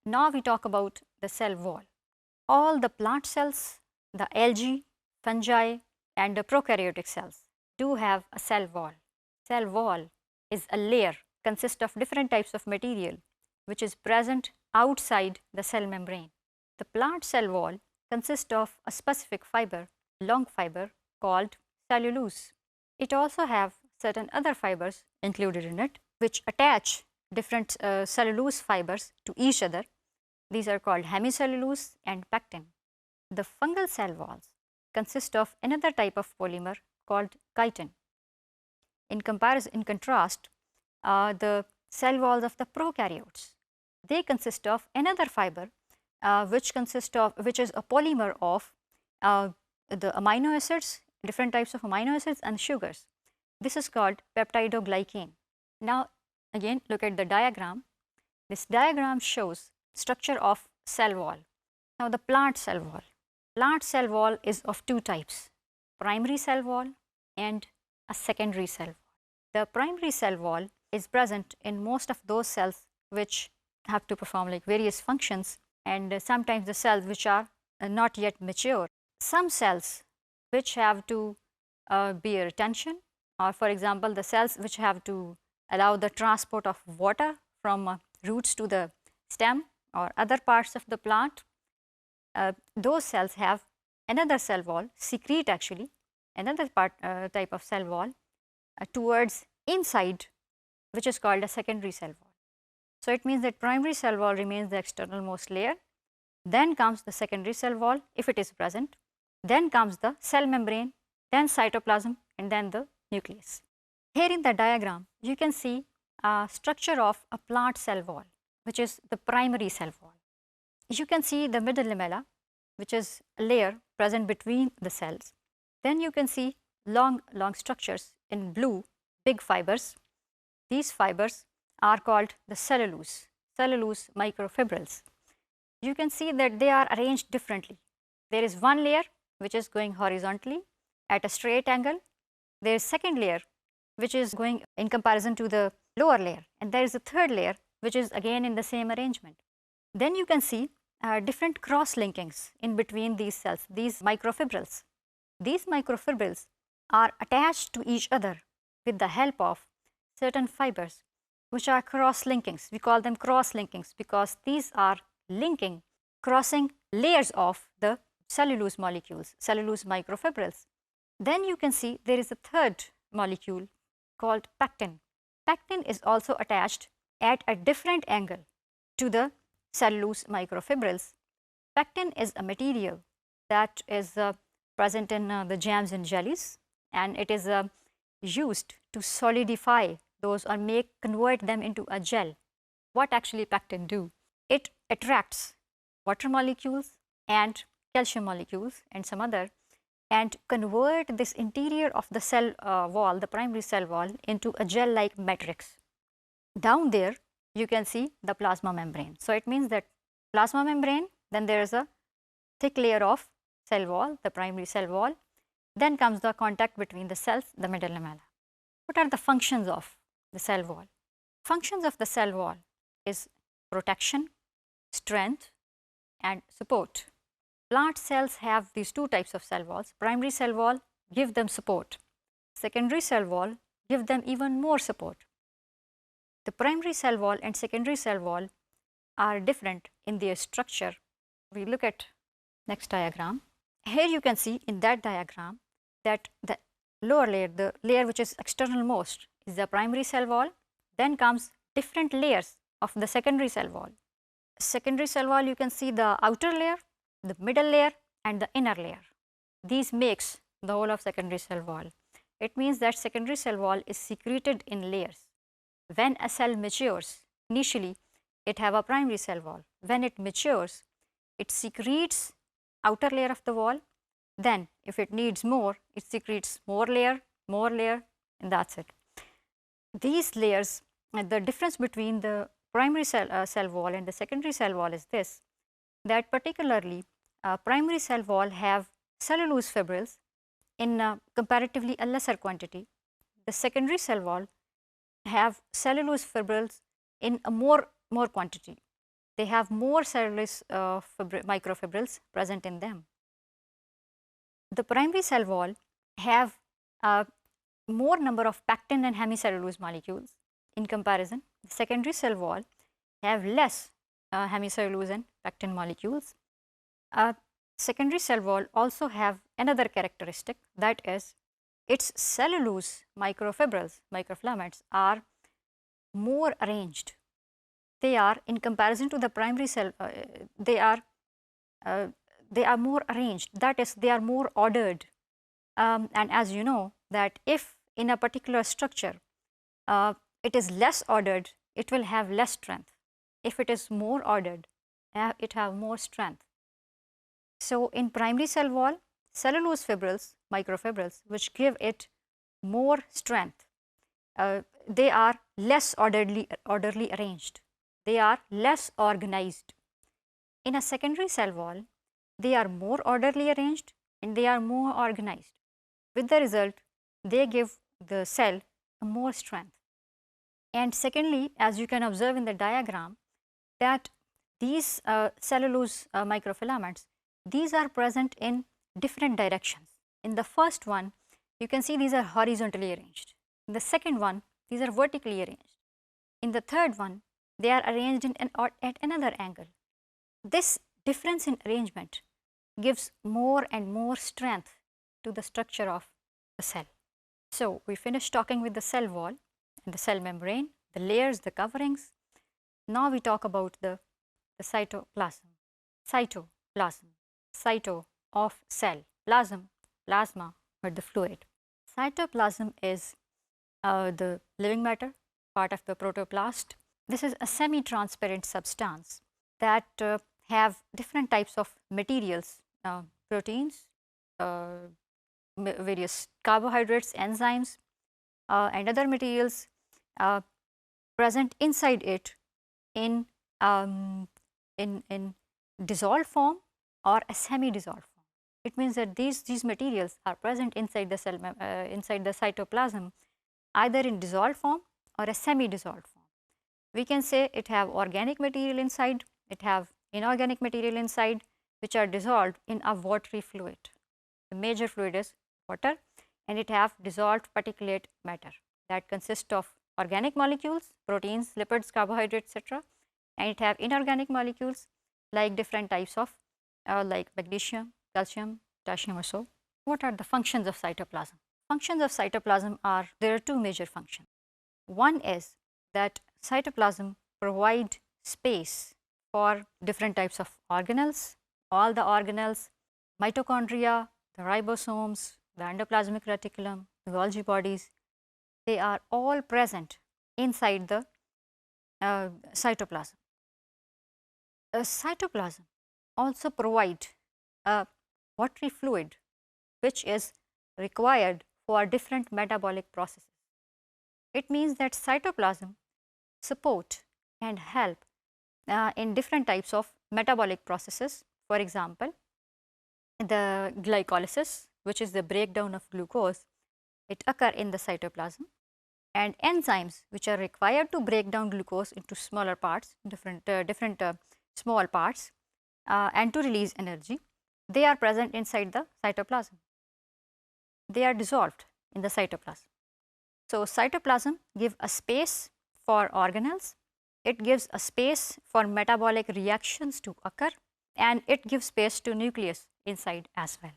Now we talk about the cell wall. All the plant cells, the algae, fungi and the prokaryotic cells do have a cell wall. Cell wall is a layer consists of different types of material which is present outside the cell membrane. The plant cell wall consists of a specific fiber, long fiber called cellulose. It also have certain other fibers included in it which attach different cellulose fibers to each other. These are called hemicellulose and pectin. The fungal cell walls consist of another type of polymer called chitin. In contrast, the cell walls of the prokaryotes, they consist of another fiber which is a polymer of the amino acids, different types of amino acids and sugars. This is called peptidoglycan. Now again look at the diagram. This diagram shows structure of cell wall. Now the plant cell wall. Plant cell wall is of two types, primary cell wall and a secondary cell wall. The primary cell wall is present in most of those cells which have to perform like various functions, and sometimes the cells which are not yet mature. Some cells which have to bear tension, or for example the cells which have to allow the transport of water from roots to the stem or other parts of the plant, those cells have another cell wall, secrete actually another type of cell wall towards inside, which is called a secondary cell wall. So it means that primary cell wall remains the externalmost layer, then comes the secondary cell wall if it is present, then comes the cell membrane, then cytoplasm and then the nucleus. Here in the diagram you can see a structure of a plant cell wall, which is the primary cell wall. You can see the middle lamella, which is a layer present between the cells. Then you can see long structures in blue, big fibers. These fibers are called the cellulose microfibrils. You can see that they are arranged differently. There is one layer which is going horizontally at a straight angle. There is second layer which is going in comparison to the lower layer, and there is a third layer which is again in the same arrangement. Then you can see different cross linkings in between these cells, these microfibrils. These microfibrils are attached to each other with the help of certain fibers which are cross linkings. We call them cross linkings because these are linking, crossing layers of the cellulose molecules, cellulose microfibrils. Then you can see there is a third molecule called pectin. Pectin is also attached at a different angle to the cellulose microfibrils. Pectin is a material that is present in the jams and jellies, and it is used to solidify those or convert them into a gel. What actually pectin do? It attracts water molecules and calcium molecules and some other, and convert this interior of the cell wall, the primary cell wall, into a gel-like matrix. Down there you can see the plasma membrane. So it means that plasma membrane, then there is a thick layer of cell wall, the primary cell wall, then comes the contact between the cells, the middle lamella. What are the functions of the cell wall? Functions of the cell wall is protection, strength and support. Plant cells have these two types of cell walls. Primary cell wall give them support. Secondary cell wall give them even more support. The primary cell wall and secondary cell wall are different in their structure. We look at next diagram. Here you can see in that diagram that the lower layer, the layer which is externalmost, is the primary cell wall. Then comes different layers of the secondary cell wall. Secondary cell wall, you can see the outer layer, the middle layer and the inner layer. These makes the whole of secondary cell wall. It means that secondary cell wall is secreted in layers. When a cell matures, initially it have a primary cell wall. When it matures, it secretes outer layer of the wall. Then if it needs more, it secretes more layer, and that's it. These layers, the difference between the primary cell wall and the secondary cell wall is this, that particularly primary cell wall have cellulose fibrils in comparatively a lesser quantity. The secondary cell wall have cellulose fibrils in a more quantity. they have more cellulose microfibrils present in them. The primary cell wall have more number of pectin and hemicellulose molecules in comparison. The secondary cell wall have less hemicellulose and pectin molecules. Secondary cell wall also have another characteristic, that is its cellulose microfibrils, microfilaments are more arranged. They are, in comparison to the primary cell, they are more arranged, that is they are more ordered. And as you know that if in a particular structure it is less ordered, it will have less strength. If it is more ordered, it have more strength. So in primary cell wall, cellulose fibrils, microfibrils, which give it more strength, they are less orderly arranged. They are less organized. In a secondary cell wall, they are more orderly arranged and they are more organized. With the result, they give the cell more strength. And secondly, as you can observe in the diagram, that these cellulose microfilaments, these are present in different directions. In the first one, you can see these are horizontally arranged. In the second one, these are vertically arranged. In the third one, they are arranged at another angle. This difference in arrangement gives more and more strength to the structure of the cell. So we finished talking with the cell wall and the cell membrane, the layers, the coverings. Now we talk about the cytoplasm. Cytoplasm, cyto of cell, plasm, plasma, but the fluid. Cytoplasm is the living matter, part of the protoplast. This is a semi-transparent substance that have different types of materials, proteins, various carbohydrates, enzymes, and other materials present inside it in dissolved form or a semi-dissolved form. It means that these materials are present inside the cell, inside the cytoplasm, either in dissolved form or a semi-dissolved form. We can say it have organic material inside, it have inorganic material inside, which are dissolved in a watery fluid. The major fluid is water, and it have dissolved particulate matter that consists of organic molecules, proteins, lipids, carbohydrates, etc. And it have inorganic molecules like different types of like magnesium, calcium, potassium or so. What are the functions of cytoplasm? Functions of cytoplasm are, there are two major functions. One is that cytoplasm provide space for different types of organelles. All the organelles, mitochondria, the ribosomes, the endoplasmic reticulum, the Golgi bodies, they are all present inside the cytoplasm. Cytoplasm also provide a watery fluid which is required for different metabolic processes. It means that cytoplasm support and help in different types of metabolic processes. For example, the glycolysis, which is the breakdown of glucose, it occur in the cytoplasm, and enzymes which are required to break down glucose into smaller parts, different small parts, and to release energy, they are present inside the cytoplasm. They are dissolved in the cytoplasm. So cytoplasm gives a space for organelles, it gives a space for metabolic reactions to occur, and it gives space to nucleus inside as well.